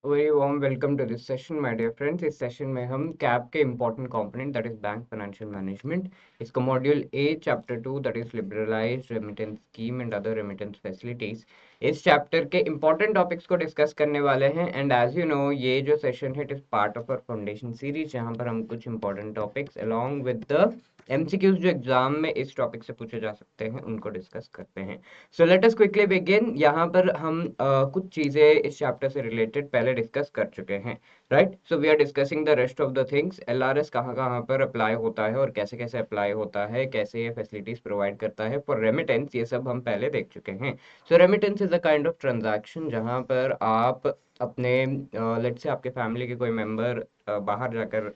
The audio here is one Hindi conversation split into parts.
Very warm welcome to this session my dear friends. इस सेशन में हम कैप के important component that is bank financial management, इसका module A chapter 2 that is liberalised remittance scheme and other remittance facilities, इस चैप्टर के इंपॉर्टेंट टॉपिक्स को डिस्कस करने वाले हैं। एंड एज यू नो ये जो सेशन है it is part of our foundation series, जहां पर हम कुछ important topics along with the MCQs जो एग्जाम में इस टॉपिक से पूछे जा सकते हैं उनको डिस्कस करते हैं। So let us quickly begin. यहाँ पर हम कुछ चीजें इस चैप्टर से रिलेटेड पहले डिस्कस कर चुके हैं, right? So we are discussing the rest of the things. LRS कहाँ कहाँ पर अप्लाई होता है और कैसे कैसे अप्लाई होता है, कैसे ये फैसिलिटीज प्रोवाइड करता है फॉर रेमिटेंस, ये सब हम पहले देख चुके हैं। So remittance is a kind of transaction जहाँ पर आप अपने लेट से आपके फैमिली के कोई मेंबर बाहर जाकर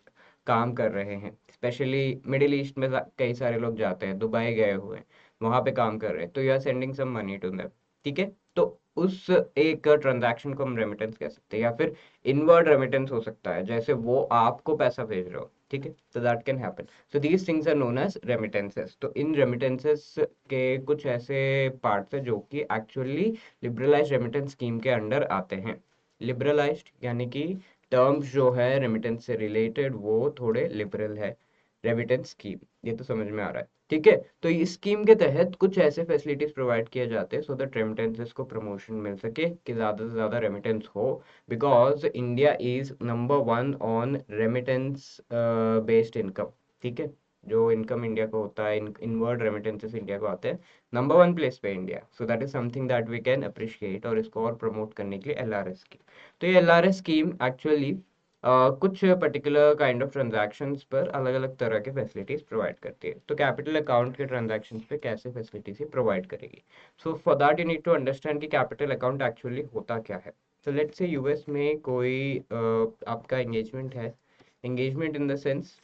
काम कर रहे हैं, स्पेशली मिडिल ईस्ट में कई सारे लोग जाते हैं, दुबई गए हुए हैं, वहां पे काम कर रहे हैं, तो you are sending some money to them, ठीक है? तो उस एक ट्रांजैक्शन को हम रेमिटेंस कह सकते हैं, या फिर इनवर्ड रेमिटेंस हो सकता है, जैसे वो आपको पैसा भेज रहे हो, ठीक है? तो that can happen. So these things are known as remittances. तो इन रेमिटेंसेस के कुछ ऐसे पार्ट्स है जो कि एक्चुअली लिबरलाइज्ड रेमिटेंस स्कीम के अंडर आते हैं। लिबरलाइज्ड यानी कि टर्म्स जो है रेमिटेंस से रिलेटेड वो थोड़े लिबरल है। रेमिटेंस स्कीम, ये तो समझ में आ रहा है, ठीक है? तो इस स्कीम के तहत कुछ ऐसे फैसिलिटीज प्रोवाइड किए जाते हैं सो दैट रेमिटेंसेस को प्रमोशन मिल सके, कि ज़्यादा से ज़्यादा रेमिटेंस हो, because India is number one on remittance based income, ठीक है? जो इनकम इंडिया को होता है, इनवर्ड रेमिटेंसेस इंडिया को आते हैं, नंबर वन प्लेस पे India. So that is something that we can appreciate, और इसको और प्रमोट करने के लिए एलआरएस की। तो ये एलआरएस स्कीम एक्चुअली कुछ पर्टिकुलर काइंड ऑफ ट्रांजैक्शंस पर अलग अलग तरह के फैसिलिटीज प्रोवाइड करती है। तो कैपिटल अकाउंट के ट्रांजैक्शंस पे कैसे फैसिलिटीज प्रोवाइड करेगी? So for that you need to understand कि कैपिटल अकाउंट एक्चुअली होता क्या है। तो लेट्स से यूएस में कोई आपका एंगेजमेंट है, एंगेजमेंट इन द सेंस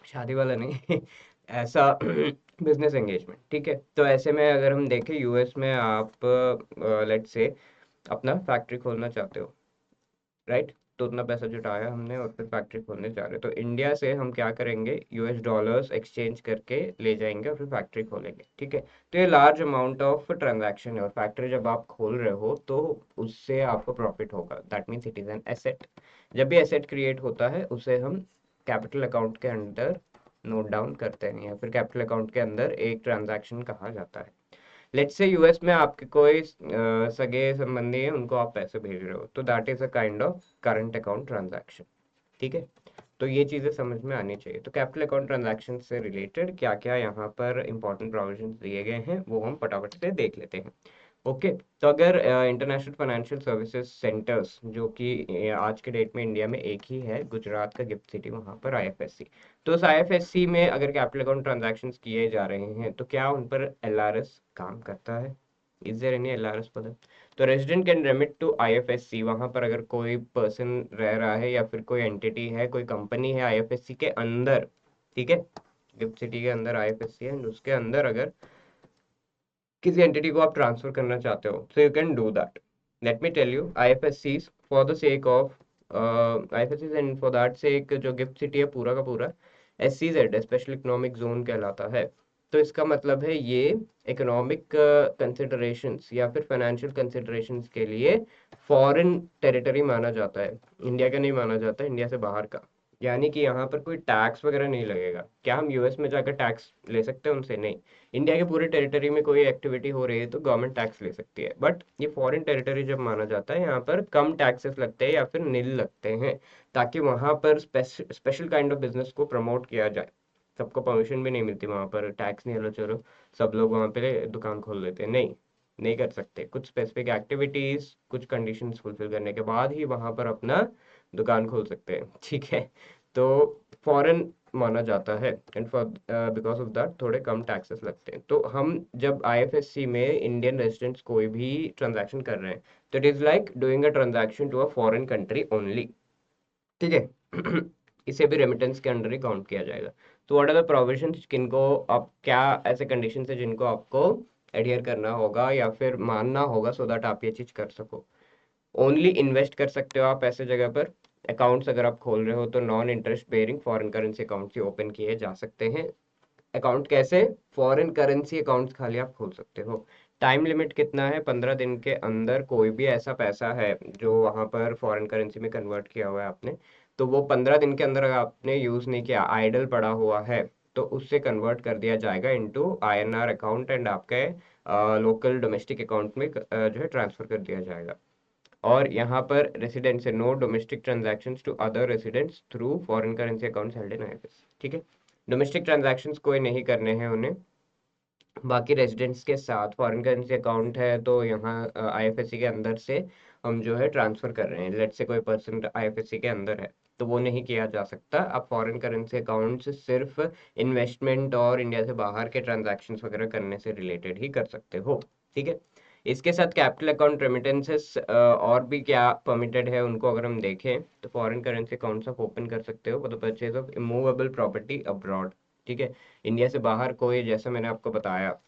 शादी वाला नहीं ऐसा बिजनेस एंगेजमेंट, ठीक है? तो ऐसे में अगर हम देखें यूएस में आप लेट्स से अपना फैक्ट्री खोलना चाहते हो, राइट? तो उतना पैसा जुटाया हमने और फिर फैक्ट्री खोलने जा रहे हैं, तो इंडिया से हम क्या करेंगे, यूएस डॉलर्स एक्सचेंज करके ले जाएंगे और फिर फैक्ट्री खोलेंगे, ठीक है? तो ये लार्ज अमाउंट ऑफ ट्रांजैक्शन है, और फैक्ट्री जब आप खोल रहे हो तो उससे आपको प्रॉफिट होगा, that means it is an asset. जब भी एसेट क्रिएट होता है उसे हम कैपिटल अकाउंट के अंदर नोट डाउन करते हैं, या फिर कैपिटल अकाउंट के अंदर एक ट्रांजैक्शन कहा जाता है। लेट्स से यूएस में आपके कोई सगे संबंधी है, उनको आप पैसे भेज रहे हो, तो that is a kind of current account transaction, ठीक है? तो ये चीजें समझ में आनी चाहिए। तो कैपिटल अकाउंट ट्रांजैक्शन से रिलेटेड क्या क्या यहाँ पर इंपॉर्टेंट प्रोविजंस दिए गए हैं वो हम फटाफट से देख लेते हैं। ओके। तो अगर इंटरनेशनल फाइनेंशियल सर्विसेज सेंटर्स, जो कि आज के डेट में इंडिया में एक ही है, गुजरात का गिफ्ट सिटी, वहाँ पर आईएफएससी। तो उस आईएफएससी में अगर कैपिटल अकाउंट ट्रांजैक्शंस किए जा रहे हैं तो क्या उन पर एलआरएस काम करता है? Is there any LRS for that? तो resident can remit to IFSC, वहाँ पर अगर कोई पर्सन रह रहा है या फिर कोई एंटिटी है, कोई कंपनी है आईएफएससी के अंदर, ठीक है? गिफ्ट सिटी के अंदर आईएफएससी है, and उसके अंदर अगर किसी एंटिटी को आप ट्रांसफर करना चाहते हो, so you can do that. Let me tell you, IFSCs for the sake of IFSCs and for that sake, जो गिफ्ट सिटी है पूरा का पूरा एससीजेड स्पेशल इकोनॉमिक जोन कहलाता है। तो इसका मतलब है ये इकोनॉमिक कंसिडरेशंस या फिर फाइनेंशियल कंसिडरेशंस के लिए फॉरेन टेरिटरी माना जाता है, इंडिया का नहीं माना जाता, इंडिया से बाहर का। यानी कि यहाँ पर कोई टैक्स वगैरह नहीं लगेगा। क्या हम यूएस में जाकर टैक्स ले सकते हैं उनसे? नहीं। इंडिया के पूरे टेरिटरी में कोई एक्टिविटी हो रही है तो गवर्नमेंट टैक्स ले सकती है, बट ये फॉरेन टेरिटरी जब माना जाता है यहाँ पर कम टैक्सेस लगते हैं या फिर नील लगते हैं, ताकि वहाँ पर स्पेशल काइंड ऑफ बिजनेस को प्रमोट किया जाए। सबको परमिशन भी नहीं मिलती वहाँ पर, टैक्स नहीं, हलो चलो सब लोग वहाँ पे दुकान खोल लेते हैं, नहीं, नहीं कर सकते। कुछ स्पेसिफिक एक्टिविटीज, कुछ कंडीशंस फुलफिल करने के बाद ही वहाँ पर अपना दुकान खोल सकते हैं, ठीक है? तो फॉरेन माना जाता है, and for because of that थोड़े कम टैक्सेस लगते हैं। तो हम जब आईएफएससी में इंडियन रेजिडेंट्स कोई भी ट्रांजैक्शन कर रहे हैं, तो it is like doing a transaction to a foreign country only, ठीक है? इसे भी रेमिटेंस के अंडर ही काउंट किया जाएगा। तो व्हाट आर द प्रोविजंस, किनको आप, क्या ऐसे कंडीशन है जिनको आपको एडियर करना होगा या फिर मानना होगा सो दैट आप ये चीज कर सको? ओनली इन्वेस्ट कर सकते हो आप ऐसे जगह पर। अकाउंट्स अगर आप खोल रहे हो तो non interest bearing foreign currency accounts ही ओपन किए जा सकते हैं। अकाउंट कैसे? फॉरेन करेंसी अकाउंट्स खाली आप खोल सकते हो, टाइम लिमिट कितना है? 15 दिन के अंदर कोई भी ऐसा पैसा है जो वहां पर फॉरेन करेंसी में कन्वर्ट किया हुआ है आपने, तो वो 15 दिन के अंदर अगर आपने यूज नहीं किया, आइडल पड़ा हुआ है, तो उससे कन्वर्ट कर दिया जाएगा इनटू आईएनआर अकाउंट एंड आपके लोकल डोमेस्टिक अकाउंट में जो है ट्रांसफर कर दिया जाएगा। और यहाँ पर रेसिडेंट्स है, no domestic transactions to other residents through foreign currency accounts held in IFS. ठीक है, डोमेस्टिक ट्रांजैक्शंस कोई नहीं करने हैं उन्हें, बाकी रेजिडेंट्स के साथ फॉरेन करेंसी अकाउंट है तो यहाँ आईएफएससी के अंदर से हम जो है ट्रांसफर कर रहे हैं। लेट्स से कोई पर्सन आईएफएससी के अंदर है तो वो नहीं किया जा सकता। आप फॉरेन करेंसी अकाउंट से सिर्फ इन्वेस्टमेंट और इंडिया से बाहर के ट्रांजैक्शंस वगैरह करने से रिलेटेड ही कर सकते हो। ठीक है, इसके साथ कैपिटल अकाउंट रेमिटेंसेस और भी क्या परमिटेड है उनको अगर हम देखें तो फॉरेन करेंसी अकाउंट्स आप ओपन कर सकते हो for the purchase of immovable property abroad. ठीक है, इंडिया से बाहर कोई, जैसा मैंने आपको बताया,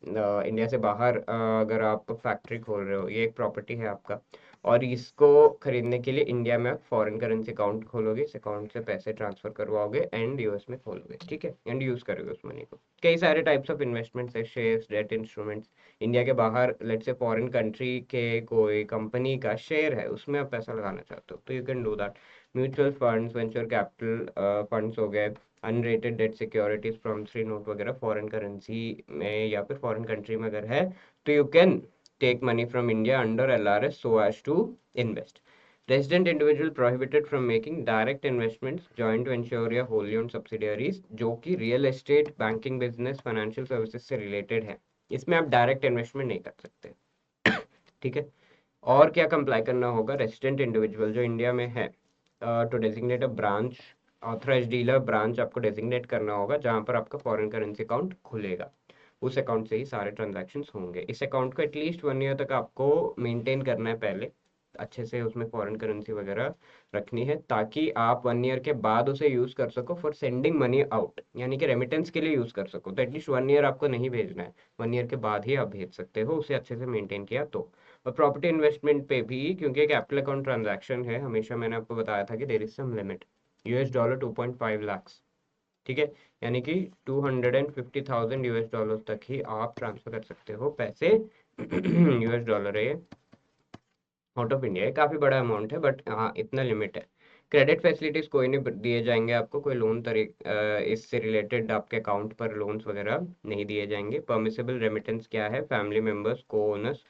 इंडिया से बाहर अगर आप फैक्ट्री खोल रहे हो, ये एक प्रॉपर्टी है आपका, और इसको खरीदने के लिए इंडिया में आप फॉरेन करेंसी अकाउंट खोलोगे, इस अकाउंट से पैसे ट्रांसफर करवाओगे एंड यूएस में खोलोगे। ठीक है, एंड यूज करोगे उस मनी को। कई सारे टाइप्स ऑफ इन्वेस्टमेंट्स है, शेयर्स, डेट इंस्ट्रूमेंट्स। इंडिया के बाहर लेट्स से फॉरेन कंट्री के कोई कंपनी का शेयर है, उसमें आप पैसा लगाना चाहते हो तो you can do that. Mutual funds, venture capital funds हो गए, unrated debt securities, promissory note वगैरह फॉरेन करेंसी में या फिर फॉरेन कंट्री में अगर है तो you can take money from India under LRS so as to invest. Resident individual prohibited from making direct investments, joint venture या होली ओन्ड सब्सिडियरीज जो कि real estate, banking, business, financial services से रिलेटेड है, इसमें आप डायरेक्ट इन्वेस्टमेंट नहीं कर सकते। ठीक है, और क्या कंप्लाई करना होगा? रेजिडेंट इंडिविजुअल जो इंडिया में है to designate a branch, authorised dealer branch आपको डेजिग्नेट करना होगा जहां पर आपका फॉरेन करेंसी अकाउंट खुलेगा। उस अकाउंट से ही सारे ट्रांजैक्शंस होंगे। इस अकाउंट को एटलीस्ट 1 ईयर तक आपको मेंटेन करना है पहले, अच्छे से उसमें फॉरेन करेंसी वगैरह रखनी है ताकि आप 1 ईयर के बाद उसे यूज कर सको फॉर सेंडिंग मनी आउट, यानी कि रेमिटेंस के लिए यूज कर सको। तो एटलीस्ट 1 ईयर आपको नहीं भेजना है, 1 ईयर के बाद ही आप भेज सकते हो उसे अच्छे से मेंटेन किया तो। और प्रॉपर्टी इन्वेस्टमेंट पे भी, क्योंकि एक कैपिटल अकाउंट ट्रांजैक्शन है, हमेशा मैंने आपको बताया था कि there is some limit, $US 2.5 lakh. ठीक है, यानी कि 250,000 US डॉलर तक ही आप ट्रांसफर कर सकते हो पैसे। US डॉलर है ये, आउट ऑफ इंडिया। ये काफ़ी बड़ा अमाउंट है बट हाँ इतना लिमिट है। क्रेडिट फैसिलिटीज़ कोई नहीं दिए जाएंगे आपको, कोई लोन इससे रिलेटेड आपके अकाउंट पर लोन्स वगैरह नहीं दिए जाएंगे। परमिसेबल रेमिटेंस क्या है? फैमिली मेम्बर्स, को ओनर्स,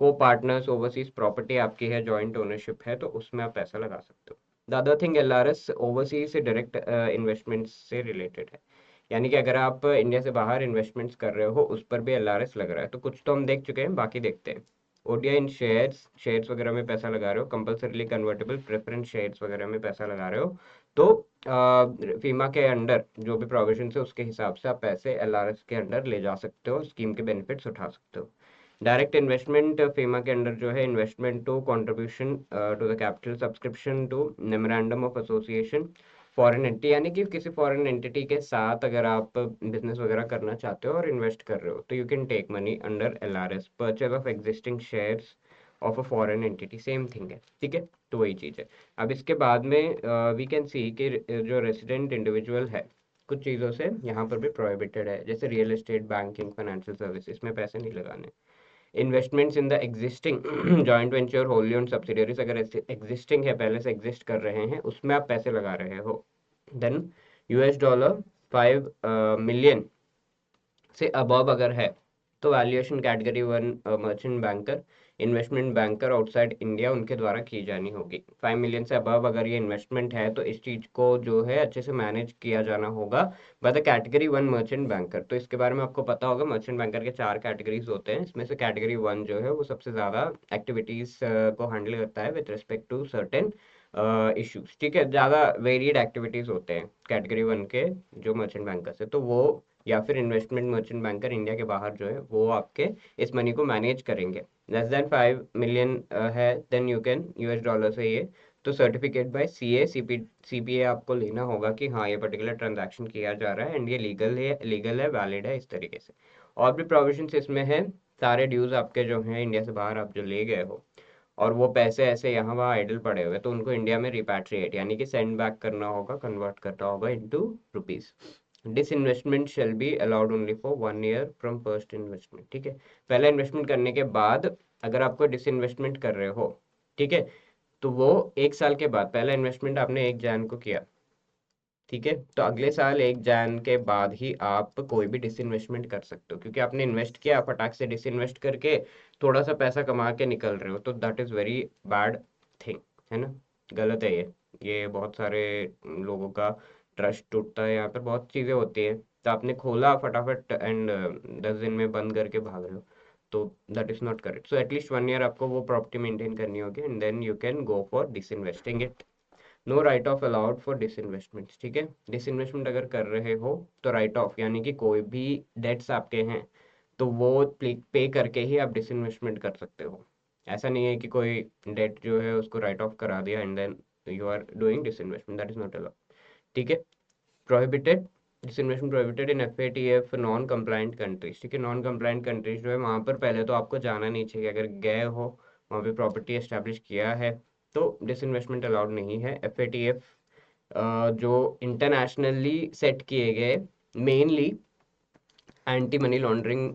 को पार्टनर्स, ओवरसीज प्रॉपर्टी आपकी है, जॉइंट ओनरशिप है तो उसमें आप पैसा लगा सकते हो। The other thing, LRS overseas से डायरेक्ट इन्वेस्टमेंट से रिलेटेड है, यानी कि अगर आप इंडिया से बाहर इन्वेस्टमेंट्स कर रहे हो उस पर भी एलआरएस लग रहा है। तो कुछ तो हम देख चुके हैं, बाकी देखते हैं। ओडीआई इन शेयर्स, शेयर्स वगैरह में पैसा लगा रहे हो, कंपल्सरीली कन्वर्टेबल प्रेफरेंस शेयर्स वगैरह में पैसा लगा रहे हो तो फीमा के अंडर जो भी प्रोविजन है उसके हिसाब से आप पैसे एलआरएस के अंडर ले जा सकते हो, स्कीम के बेनिफिट्स उठा सकते हो। डायरेक्ट इन्वेस्टमेंट फीमा के अंडर जो है, investment to contribution to the capital, subscription to memorandum of association, foreign entity, यानी कि किसी फॉरेन एंटिटी के साथ अगर आप बिजनेस वगैरह करना चाहते हो और इन्वेस्ट कर रहे हो तो you can take money under LRS. Purchase of existing shares of a foreign entity, same thing है। ठीक है, तो वही चीज़ है। अब इसके बाद में वी कैन सी कि जो रेसिडेंट इंडिविजुअल है कुछ चीज़ों से यहाँ पर भी प्रोहिबिटेड है, जैसे real estate, banking, financial services में पैसे नहीं लगाने। Investments in the existing joint venture, Holi owned subsidiaries, अगर एग्जिस्टिंग है, पहले से एग्जिस्ट कर रहे हैं, उसमें आप पैसे लगा रहे हो, देन $5 मिलियन से अबव अगर है तो valuation category 1 merchant banker, investment banker outside India, उनके द्वारा की जानी होगी। 5 मिलियन से अबव अगर ये इन्वेस्टमेंट है तो इस चीज को जो है अच्छे से मैनेज किया जाना होगा by the category 1 merchant banker. तो इसके बारे में आपको पता होगा, मर्चेंट बैंकर के 4 कैटेगरीज होते हैं, इसमें से कैटेगरी 1 जो है वो सबसे ज्यादा एक्टिविटीज को हैंडल करता है with respect to certain issues. ठीक है, ज़्यादा वेरिएड एक्टिविटीज़ होते हैं कैटेगरी 1 के जो मर्चेंट बैंकर से, तो वो या फिर इन्वेस्टमेंट मर्चेंट बैंकर इंडिया के बाहर जो है वो आपके इस मनी को मैनेज करेंगे। लेस देन 5 मिलियन है then you can US dollar से ये, तो सर्टिफिकेट बाय सीए सीपीए आपको लेना होगा कि हाँ ये पर्टिकुलर ट्रांजैक्शन किया जा रहा है एंड ये लीगल है, वैलिड है, इस तरीके से। और भी प्रोविजंस इसमें है, सारे ड्यूज आपके जो हैं इंडिया से बाहर आप जो ले गए हो और वो पैसे ऐसे यहाँ वहाँ आइडल पड़े हुए तो उनको इंडिया में रिपैट्रिएट यानी कि सेंड बैक करना होगा, कन्वर्ट करना होगा into rupees. Disinvestment shall be allowed only for 1 year from first investment. ठीक है, पहला इन्वेस्टमेंट करने के बाद अगर आपको डिसइन्वेस्टमेंट कर रहे हो, ठीक है, तो वो 1 साल के बाद, पहला इन्वेस्टमेंट आपने 1 जन को किया, ठीक है, तो अगले साल 1 जन के बाद ही आप कोई भी डिसइन्वेस्टमेंट कर सकते हो, क्योंकि आपने इन्वेस्ट किया, फटाक से डिसइन्वेस्ट करके थोड़ा सा पैसा कमा के निकल रहे हो, तो that is very bad thing, है ना, गलत है ये बहुत सारे लोगों का ट्रस्ट टूटता है, यहाँ पर बहुत चीज़ें होती है, तो आपने खोला फटाफट एंड 10 दिन में बंद करके भाग रहे हो, तो that is not correct. So at least 1 year आपको वो प्रॉपर्टी मेंटेन करनी होगी and then you can go for disinvesting it. No write off allowed for disinvestment. ठीक है, डिसइन्वेस्टमेंट अगर कर रहे हो तो राइट ऑफ यानी कि कोई भी डेट्स आपके हैं तो वो पे करके ही आप डिसइन्वेस्टमेंट कर सकते हो। ऐसा नहीं है कि कोई डेट जो है उसको राइट ऑफ करा दिया and then you are doing disinvestment, that is not allowed. ठीक है, prohibited, disinvestment prohibited in FATF non compliant countries. ठीक है, नॉन कंप्लाइंट कंट्रीज जो है वहाँ पर पहले तो आपको जाना नहीं चाहिए, अगर गए हो वहाँ पे प्रॉपर्टी एस्टेब्लिश किया है तो डिसइन्वेस्टमेंट अलाउड नहीं है। एफएटीएफ जो इंटरनेशनली सेट किए गए मेनली एंटी मनी लॉन्ड्रिंग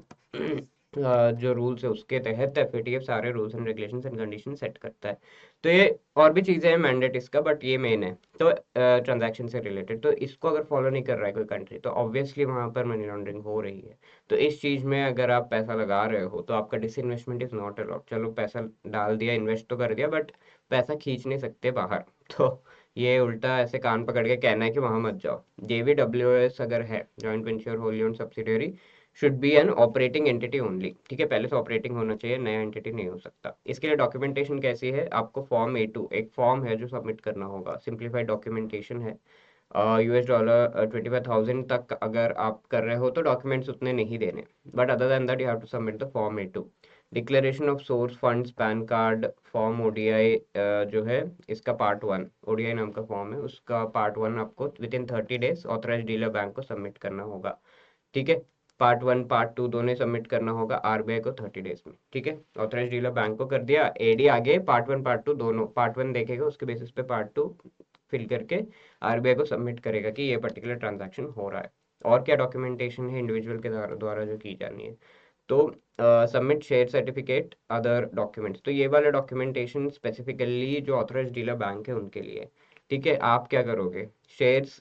जो रूल्स है उसके तहत एफएटीएफ सारे rules and regulations and condition set करता है। तो ये और भी चीज़ें हैं मैंडेट इसका, बट ये मेन है। तो ट्रांजैक्शन से रिलेटेड, तो इसको अगर फॉलो नहीं कर रहा है कोई कंट्री तो ऑब्वियसली वहाँ पर मनी लॉन्ड्रिंग हो रही है। तो इस चीज़ में अगर आप पैसा लगा रहे हो तो आपका डिसइन्वेस्टमेंट इज नॉट अलाउड। चलो पैसा डाल दिया, इन्वेस्ट तो कर दिया, बट पैसा खींच नहीं सकते बाहर। तो ये उल्टा ऐसे कान पकड़ के कहना है कि वहां मत जाओ। जेवीडब्ल्यूएस अगर है, joint venture wholly owned subsidiary, should be an operating entity only. ठीक है, पहले से ऑपरेटिंग होना चाहिए, नया एंटिटी नहीं हो सकता। इसके लिए डॉक्यूमेंटेशन कैसी है, आपको फॉर्म A2 एक फॉर्म है जो सबमिट करना होगा, सिंप्लीफाइड डॉक्यूमेंटेशन है। $25 25,000 तक अगर आप कर रहे हो तो डॉक्यूमेंट्स उतने नहीं देने, but other than that you have to submit the form A2। Declaration of source funds, PAN card, form ODI जो है इसका पार्ट 1, ODI नाम का फॉर्म है, उसका पार्ट 1 आपको within 30 days authorise dealer bank को सबमिट करना होगा। ठीक है, पार्ट 1 पार्ट 2 दोनों सबमिट करना होगा RBI को 30 days में। ठीक है, ऑथराइज डीलर बैंक को कर दिया, AD आगे पार्ट 1 पार्ट 2 दोनों, पार्ट 1 देखेगा उसके बेसिस पे पार्ट 2 फिल करके RBI को सबमिट करेगा कि ये पर्टिकुलर ट्रांजैक्शन हो रहा है। और क्या डॉक्यूमेंटेशन है इंडिविजुअल के द्वारा जो की जानी है, तो submit share certificate, other documents. तो ये वाले डॉक्यूमेंटेशन स्पेसिफिकली जो ऑथराइज डीलर बैंक है उनके लिए। ठीक है, आप क्या करोगे, शेयर्स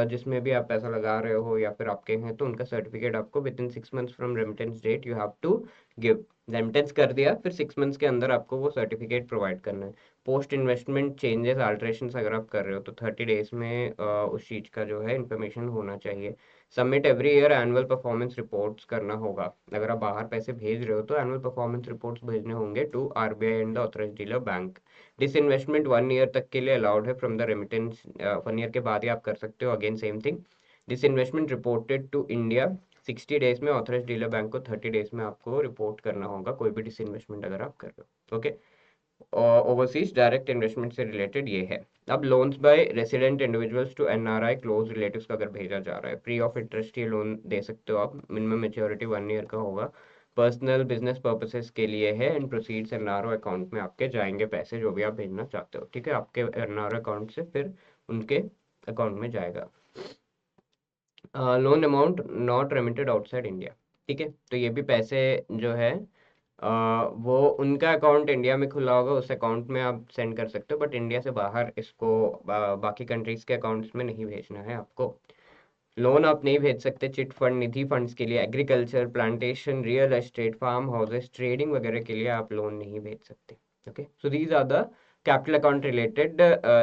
जिसमें भी आप पैसा लगा रहे हो या फिर आपके हैं तो उनका सर्टिफिकेट आपको within 6 months from remittance date you have to give. Remittance कर दिया फिर 6 months के अंदर आपको वो सर्टिफिकेट प्रोवाइड करना है। पोस्ट इन्वेस्टमेंट चेंजेस अल्ट्रेशन अगर आप कर रहे हो तो 30 days में उस चीज़ का जो है इन्फॉर्मेशन होना चाहिए। Submit every year annual performance reports करना होगा, अगर आप बाहर पैसे भेज रहे हो तो एनुअल परफॉर्मेंस रिपोर्ट्स भेजने होंगे to RBI and the authorised dealer bank. Disinvestment 1 year तक के लिए अलाउड है फ्रॉम द रेमिटेंस, 1 year के बाद ही आप कर सकते हो, again same thing. Disinvestment reported to India 60 days में, ऑथराइज्ड डीलर बैंक को 30 days में आपको रिपोर्ट करना होगा कोई भी डिसइन्वेस्टमेंट अगर आप कर रहे हो। ओके, ओवरसीज डायरेक्ट इन्वेस्टमेंट से रिलेटेड ये है। अब loans by resident individuals to NRI close relatives का अगर भेजा जा रहा है, फ्री ऑफ इंटरेस्ट ये लोन दे सकते हो आप, मिनिमम मेच्योरिटी 1 year का होगा, पर्सनल बिजनेस पर्पसेस के लिए है एंड प्रोसीड्स NRO अकाउंट में आपके जाएंगे पैसे जो भी आप भेजना चाहते हो। ठीक है, आपके NRO अकाउंट से फिर उनके अकाउंट में जाएगा। Loan amount not remitted outside India. ठीक है, तो ये भी पैसे जो है वो उनका अकाउंट इंडिया में खुला होगा, उस अकाउंट में आप सेंड कर सकते हो, बट इंडिया से बाहर इसको बाकी कंट्रीज के अकाउंट्स में नहीं भेजना है आपको। लोन आप नहीं भेज सकते चिट फंड, निधि फंड्स के लिए, agriculture, plantation, real estate, farm houses, trading वगैरह के लिए आप लोन नहीं भेज सकते। Okay, so these are the capital account related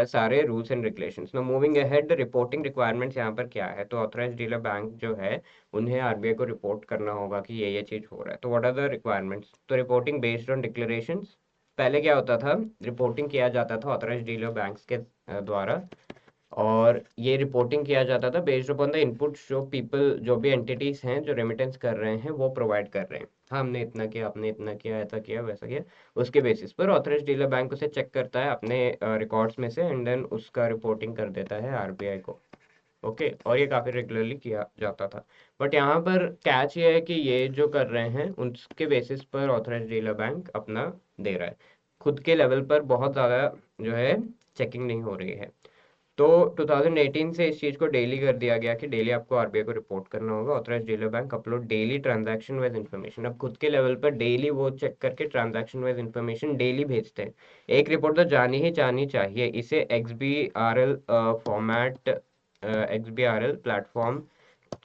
सारे rules and regulations. Now moving ahead, reporting requirements यहाँ पर क्या है, तो ऑथराइज्ड डीलर बैंक जो है उन्हें RBI को रिपोर्ट करना होगा कि ये चीज़ हो रहा है। तो व्हाट आर द रिक्वायरमेंट्स, तो रिपोर्टिंग बेस्ड ऑन डिक्लेरेशंस। पहले क्या होता था, रिपोर्टिंग किया जाता था ऑथराइज्ड डीलर बैंक्स के द्वारा, और ये रिपोर्टिंग किया जाता था बेस्ड अपॉन द इनपुट्स जो पीपल, जो भी एंटिटीज हैं जो रेमिटेंस कर रहे हैं वो प्रोवाइड कर रहे हैं। हाँ, हमने इतना किया, आपने इतना किया, ऐसा किया वैसा किया, उसके बेसिस पर ऑथराइज्ड डीलर बैंक उसे चेक करता है अपने रिकॉर्ड्स में से एंड देन उसका रिपोर्टिंग कर देता है RBI को। ओके, और ये काफ़ी रेगुलरली किया जाता था। बट यहाँ पर कैच ये है कि ये जो कर रहे हैं उसके बेसिस पर ऑथराइज्ड डीलर बैंक अपना दे रहा है, खुद के लेवल पर बहुत ज़्यादा जो है चेकिंग नहीं हो रही है। तो 2018 से इस चीज को डेली कर दिया गया कि डेली आपको आरबीआई को रिपोर्ट करना होगा। Authorised dealer bank upload daily transaction wise information. अब खुद के लेवल पर डेली वो चेक करके ट्रांजैक्शन वाइज इन्फॉर्मेशन डेली भेजते हैं। एक रिपोर्ट तो जानी चाहिए। इसे XBRL फॉर्मेट, XBRL प्लेटफॉर्म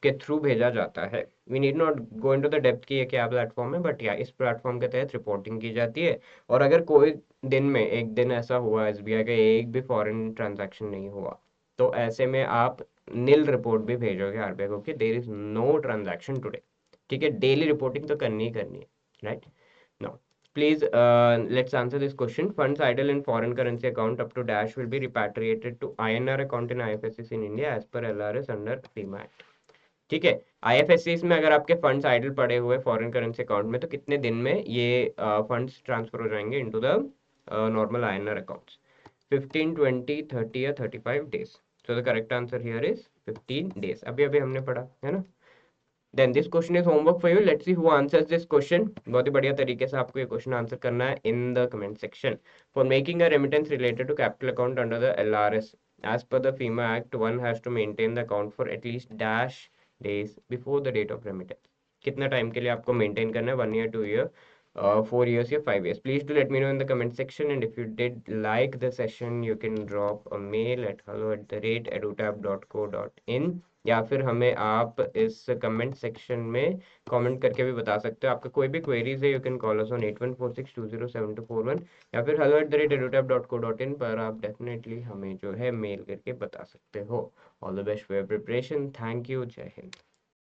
के थ्रू भेजा जाता है। We need not go into the depth कि ये क्या प्लेटफॉर्म है, बट या इस प्लेटफॉर्म के तहत रिपोर्टिंग की जाती है। और अगर कोई दिन में एक दिन ऐसा हुआ एसबीआई का एक भी फॉरेन ट्रांजैक्शन नहीं हुआ, तो ऐसे में आप नील रिपोर्ट भी भेजोगे आरबीआई को कि there is no transaction today. ठीक है, डेली रिपोर्टिंग तो करनी ही करनी है, right. Now please let's answer this question. Funds idle in foreign currency account up to dash will be repatriated to INR account in IFSCs in India as per LRS under FEMA Act. ठीक है, आईएफएससीज में अगर आपके फंड्स आइडल पड़े हुए फॉरेन करेंसी अकाउंट में, तो कितने दिन में ये फंड्स ट्रांसफर हो जाएंगे into the normal INR accounts? 15, 20, 30 या 35 days. So the correct answer here is 15 days. अभी अभी हमने पढ़ा है ना। Then this question is homework for you. Let's see who answers this question. बहुत ही बढ़िया तरीके से आपको ये क्वेश्चन आंसर करना है in the comment section. For making a remittance related to capital account under the LRS as per the FEMA Act, one has to maintain the account for at least dash days before the date of remittance. कितना टाइम के लिए आपको मेंटेन करना है? 1 year, 2 year, 4 years या 5 years? Please do let me know in the comment section, and if you did like the session you can drop a mail at hello@edutab.co.in, या फिर हमें आप इस कमेंट सेक्शन में कमेंट करके भी बता सकते हो। आपका कोई भी क्वेरीज है, you can call us on 8146207241, या फिर hello@edutab.co.in पर आप डेफिनेटली हमें जो है मेल करके बता सकते हो। All the best for your preparation. Thank you. जय हिंद।